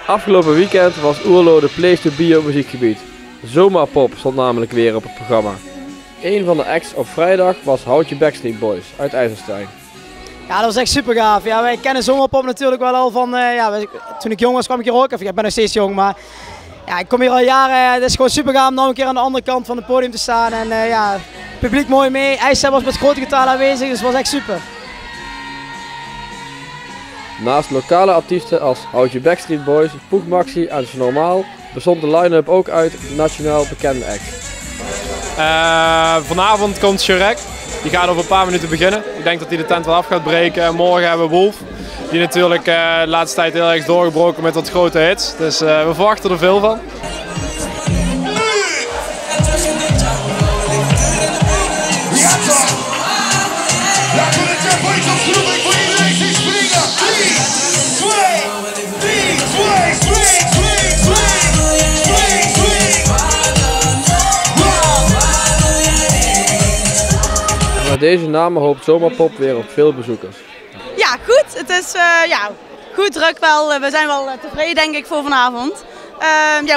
Afgelopen weekend was Oerlo de place to be op muziekgebied. Zomerpop stond namelijk weer op het programma. Een van de acts op vrijdag was Houtje Backstreet Boys uit IJsselstein. Ja, dat was echt super gaaf. Ja, wij kennen Zomerpop natuurlijk wel al van, toen ik jong was kwam ik hier ook. Of, ik ben nog steeds jong, maar ja, ik kom hier al jaren. Het is gewoon super gaaf om nog een keer aan de andere kant van het podium te staan. En het publiek mooi mee. IJsselstein was met grote getalen aanwezig, dus het was echt super. Naast lokale artiesten als Houtje Backstreet Boys, Poeg Maxi en Zo Normaal bestond de line-up ook uit nationaal bekende acts. Vanavond komt Shrek. Die gaat over een paar minuten beginnen. Ik denk dat hij de tent wel af gaat breken. Morgen hebben we Wolf. Die natuurlijk de laatste tijd heel erg is doorgebroken met wat grote hits. Dus we verwachten er veel van. Met deze namen hoopt Zomerpop weer op veel bezoekers. Ja, goed. Het is goed druk wel. We zijn wel tevreden denk ik voor vanavond.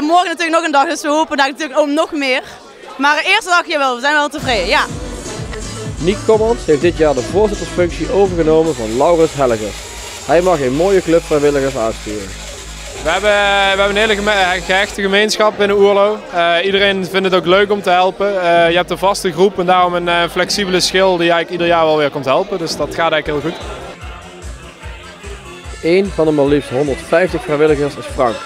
Morgen natuurlijk nog een dag, dus we hopen daar natuurlijk ook nog meer. Maar de eerste dag jawel, we zijn wel tevreden, ja. Nick Kommans heeft dit jaar de voorzittersfunctie overgenomen van Laurens Hellegers. Hij mag een mooie club vrijwilligers aansturen. We hebben een hele gehechte gemeenschap binnen Oerlo. Iedereen vindt het ook leuk om te helpen. Je hebt een vaste groep en daarom een flexibele schil die eigenlijk ieder jaar wel weer komt helpen. Dus dat gaat eigenlijk heel goed. Eén van de maar liefst 150 vrijwilligers is Frank.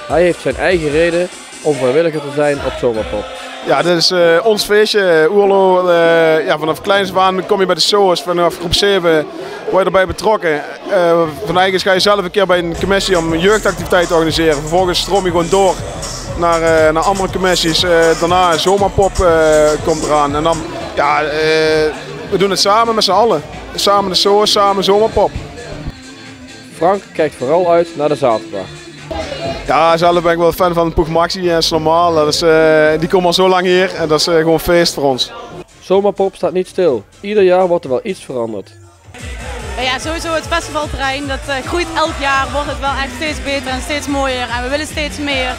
Hij heeft zijn eigen reden om vrijwilliger te zijn op Zomerpop. Ja, dit is ons feestje. Oerlo, vanaf kleins af aan kom je bij de SOAS. Vanaf groep 7 word je erbij betrokken. Van eigen ga je zelf een keer bij een commissie om een jeugdactiviteit te organiseren. Vervolgens stroom je gewoon door naar andere commissies. Daarna Zomerpop komt eraan. En dan, we doen het samen met z'n allen. Samen de SOAS, samen Zomerpop. Frank kijkt vooral uit naar de zaterdag. Ja, zelf ben ik wel fan van Poeg Maxi en Zo Normaal. Die komen al zo lang hier en dat is gewoon feest voor ons. Zomerpop staat niet stil. Ieder jaar wordt er wel iets veranderd. Ja, sowieso het festivalterrein, dat groeit elk jaar, wordt het wel echt steeds beter en steeds mooier en we willen steeds meer.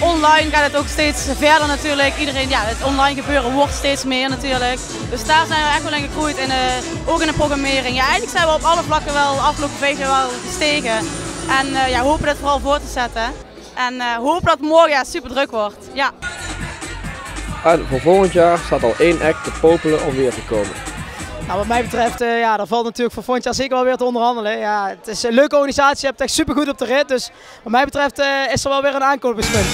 Online gaat het ook steeds verder natuurlijk. Het online gebeuren wordt steeds meer natuurlijk. Dus daar zijn we echt wel in gegroeid, ook in de programmering. Ja, eigenlijk zijn we op alle vlakken wel afgelopen 5 jaar wel gestegen. En hopen dat vooral voor te zetten. En hopen dat het morgen super druk wordt. Ja. En voor volgend jaar staat al 1 act te popelen om weer te komen. Nou, wat mij betreft, daar valt natuurlijk voor volgend jaar zeker wel weer te onderhandelen. Ja, het is een leuke organisatie, je hebt het echt super goed op de rit. Dus wat mij betreft is er wel weer een aanknopingspunt.